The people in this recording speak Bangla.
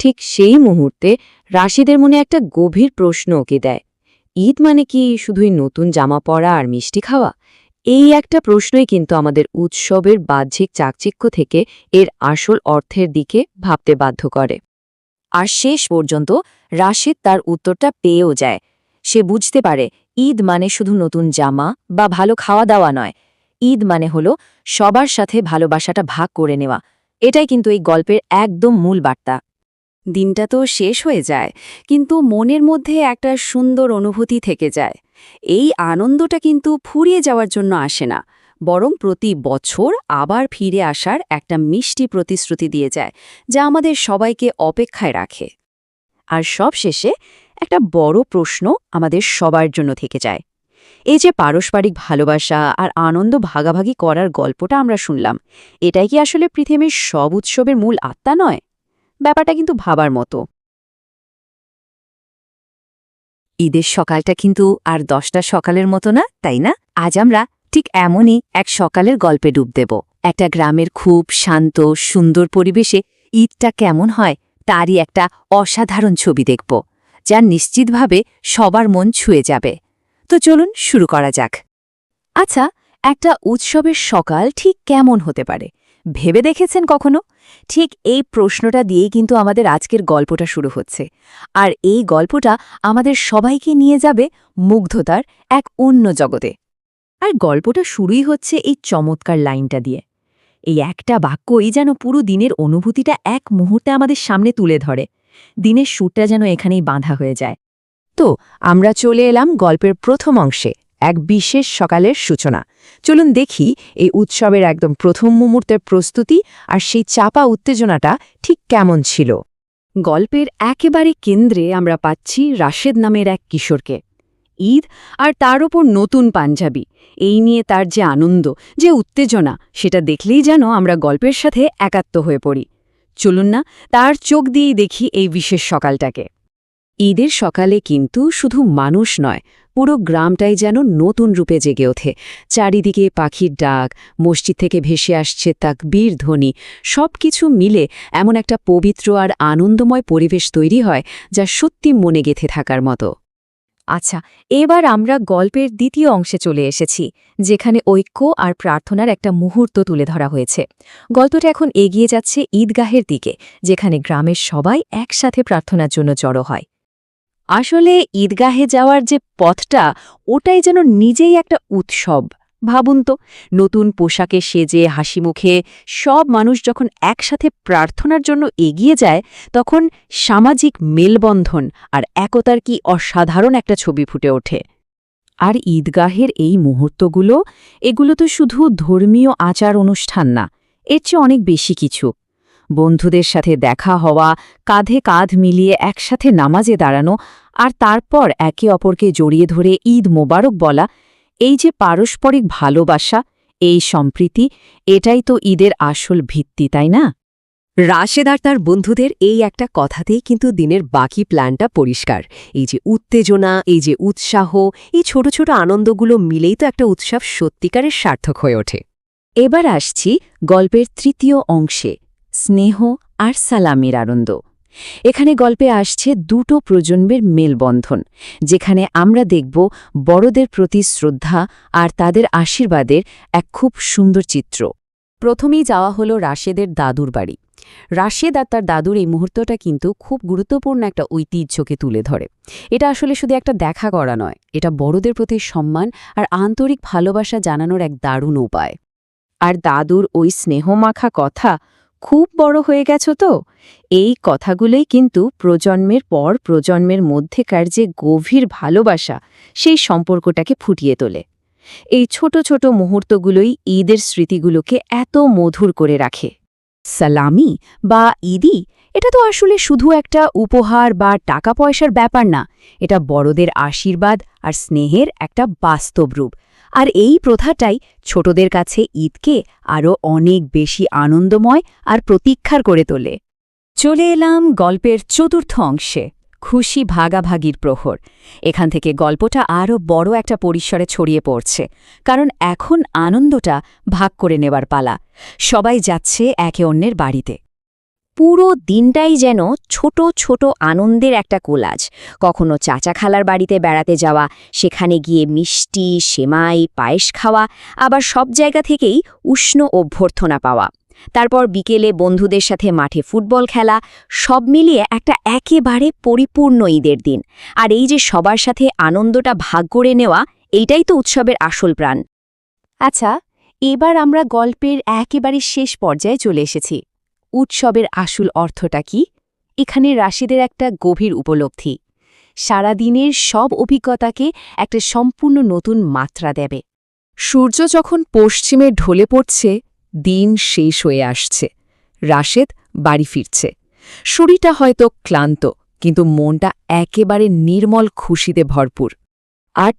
ঠিক সেই মুহূর্তে রাশিদের মনে একটা গভীর প্রশ্ন ওকে দেয়, ঈদ মানে কি শুধুই নতুন জামা পরা আর মিষ্টি খাওয়া? এই একটা প্রশ্নই কিন্তু আমাদের উৎসবের বাহ্যিক চাকচিক্য থেকে এর আসল অর্থের দিকে ভাবতে বাধ্য করে। আর শেষ পর্যন্ত রাশিদ তার উত্তরটা পেয়েও যায়। সে বুঝতে পারে ঈদ মানে শুধু নতুন জামা বা ভালো খাওয়া দাওয়া নয়, ঈদ মানে হলো সবার সাথে ভালোবাসাটা ভাগ করে নেওয়া। এটাই কিন্তু এই গল্পের একদম মূল বার্তা। দিনটা তো শেষ হয়ে যায়, কিন্তু মনের মধ্যে একটা সুন্দর অনুভূতি থেকে যায়। এই আনন্দটা কিন্তু ফুরিয়ে যাওয়ার জন্য আসে না, বরং প্রতি বছর আবার ফিরে আসার একটা মিষ্টি প্রতিশ্রুতি দিয়ে যায়, যা আমাদের সবাইকে অপেক্ষায় রাখে। আর সব শেষে একটা বড় প্রশ্ন আমাদের সবার জন্য থেকে যায়। এই যে পারস্পরিক ভালোবাসা আর আনন্দ ভাগাভাগি করার গল্পটা আমরা শুনলাম, এটাই কি আসলে পৃথিবীর সব উৎসবের মূল আত্মা নয়? ব্যাপারটা কিন্তু ভাবার মতো। ঈদের সকালটা কিন্তু আর 10টা সকালের মতো না, তাই না? আজ আমরা ঠিক এমনই এক সকালের গল্পে ডুব দেব। একটা গ্রামের খুব শান্ত সুন্দর পরিবেশে ঈদটা কেমন হয় তারই একটা অসাধারণ ছবি দেখব, যা নিশ্চিতভাবে সবার মন ছুঁয়ে যাবে। তো চলুন শুরু করা যাক। আচ্ছা, একটা উৎসবের সকাল ঠিক কেমন হতে পারে ভেবে দেখেছেন কখনো? ঠিক এই প্রশ্নটা দিয়েই কিন্তু আমাদের আজকের গল্পটা শুরু হচ্ছে। আর এই গল্পটা আমাদের সবাইকে নিয়ে যাবে মুগ্ধতার এক অন্য জগতে। আর গল্পটা শুরুই হচ্ছে এই চমৎকার লাইনটা দিয়ে। এই একটা বাক্যই যেন পুরো দিনের অনুভূতিটা এক মুহূর্তে আমাদের সামনে তুলে ধরে। দিনের সুরটা যেন এখানেই বাঁধা হয়ে যায়। তো আমরা চলে এলাম গল্পের প্রথম অংশে, এক বিশেষ সকালের সূচনা। চলুন দেখি এই উৎসবের একদম প্রথম মুহূর্তের প্রস্তুতি আর সেই চাপা উত্তেজনাটা ঠিক কেমন ছিল। গল্পের একেবারে কেন্দ্রে আমরা পাচ্ছি রাশেদ নামের এক কিশোরকে। ঈদ আর তার ওপর নতুন পাঞ্জাবি, এই নিয়ে তার যে আনন্দ, যে উত্তেজনা, সেটা দেখলেই যেন আমরা গল্পের সাথে একাত্ম হয়ে পড়ি। চলুন না তার চোখ দিয়েই দেখি এই বিশেষ সকালটাকে। ঈদের সকালে কিন্তু শুধু মানুষ নয়, পুরো গ্রামটাই যেন নতুন রূপে জেগে ওঠে। চারিদিকে পাখির ডাক, মসজিদ থেকে ভেসে আসছে তাকবীর ধ্বনি, সবকিছু মিলে এমন একটা পবিত্র আর আনন্দময় পরিবেশ তৈরি হয় যা সত্যি মনে গেঁথে থাকার মতো। আচ্ছা, এবার আমরা গল্পের দ্বিতীয় অংশে চলে এসেছি, যেখানে ঐক্য আর প্রার্থনার একটা মুহূর্ত তুলে ধরা হয়েছে। গল্পটা এখন এগিয়ে যাচ্ছে ঈদগাহের দিকে, যেখানে গ্রামের সবাই একসাথে প্রার্থনার জন্য জড়ো হয়। আসলে ঈদগাহে যাওয়ার যে পথটা, ওটাই যেন নিজেই একটা উৎসব। ভাবুন তো, নতুন পোশাকে সেজে হাসিমুখে সব মানুষ যখন একসাথে প্রার্থনার জন্য এগিয়ে যায়, তখন সামাজিক মেলবন্ধন আর একতার কি অসাধারণ একটা ছবি ফুটে ওঠে। আর ঈদগাহের এই মুহূর্তগুলো, এগুলো তো শুধু ধর্মীয় আচার অনুষ্ঠান না, এর চেয়ে অনেক বেশি কিছু। বন্ধুদের সাথে দেখা হওয়া, কাঁধে কাঁধ মিলিয়ে একসাথে নামাজে দাঁড়ানো, আর তারপর একে অপরকে জড়িয়ে ধরে ঈদ মোবারক বলা, এই যে পারস্পরিক ভালোবাসা, এই সম্প্রীতি, এটাই তো ঈদের আসল ভিত্তি, তাই না? রাশেদ আর তার বন্ধুদের এই একটা কথাতেই কিন্তু দিনের বাকি প্ল্যানটা পরিষ্কার। এই যে উত্তেজনা, এই যে উৎসাহ, এই ছোট ছোট আনন্দগুলো মিলেই তো একটা উৎসব সত্যিকারের সার্থক হয়ে ওঠে। এবার আসছি গল্পের তৃতীয় অংশে, স্নেহ আর সালামির আনন্দ। এখানে গল্পে আসছে দুটো প্রজন্মের মেলবন্ধন, যেখানে আমরা দেখব বড়দের প্রতি শ্রদ্ধা আর তাদের আশীর্বাদের এক খুব সুন্দর চিত্র। প্রথমেই যাওয়া হলো রাশেদের দাদুর বাড়ি। রাশেদ আর তার দাদুর এই মুহূর্তটা কিন্তু খুব গুরুত্বপূর্ণ একটা ঐতিহ্যকে তুলে ধরে। এটা আসলে শুধু একটা দেখা করা নয়, এটা বড়দের প্রতি সম্মান আর আন্তরিক ভালোবাসা জানানোর এক দারুণ উপায়। আর দাদুর ওই স্নেহমাখা কথা, খুব বড় হয়ে গেছ তো, এই কথাগুলোই কিন্তু প্রজন্মের পর প্রজন্মের মধ্যেকার যে গভীর ভালোবাসা, সেই সম্পর্কটাকে ফুটিয়ে তোলে। এই ছোট ছোট মুহূর্তগুলোই ঈদের স্মৃতিগুলোকে এত মধুর করে রাখে। সালামি বা ঈদি, এটা তো আসলে শুধু একটা উপহার বা টাকা পয়সার ব্যাপার না, এটা বড়দের আশীর্বাদ আর স্নেহের একটা বাস্তব রূপ। আর এই প্রথাটাই ছোটদের কাছে ঈদকে আরও অনেক বেশি আনন্দময় আর প্রতীক্ষার করে তোলে। চলে এলাম গল্পের চতুর্থ অংশে, খুশি ভাগাভাগির প্রহর। এখান থেকে গল্পটা আরও বড় একটা পরিসরে ছড়িয়ে পড়ছে, কারণ এখন আনন্দটা ভাগ করে নেবার পালা। সবাই যাচ্ছে একে অন্যের বাড়িতে। পুরো দিনটাই যেন ছোট ছোট আনন্দের একটা কোলাজ। কখনো চাচা খালার বাড়িতে বেড়াতে যাওয়া, সেখানে গিয়ে মিষ্টি, সেমাই, পায়েস খাওয়া, আবার সব জায়গা থেকেই উষ্ণ অভ্যর্থনা পাওয়া। তারপর বিকেলে বন্ধুদের সাথে মাঠে ফুটবল খেলা, সব মিলিয়ে একটা একেবারে পরিপূর্ণ ঈদের দিন। আর এই যে সবার সাথে আনন্দটা ভাগ করে নেওয়া, এইটাই তো উৎসবের আসল প্রাণ। আচ্ছা, এবার আমরা গল্পের একেবারে শেষ পর্যায়ে চলে এসেছি। উৎসবের আসল অর্থটা কি? এখানে রাশিদের একটা গভীর উপলব্ধি। সারাদিনের সব অভিজ্ঞতাকে একটা সম্পূর্ণ নতুন মাত্রা দেবে। সূর্য যখন পশ্চিমে ঢলে পড়ছে, দিন শেষ হয়ে আসছে। রাশেদ বাড়ি ফিরছে। শরীরটা হয়তো ক্লান্ত, কিন্তু মনটা একেবারে নির্মল খুশিতে ভরপুর। আর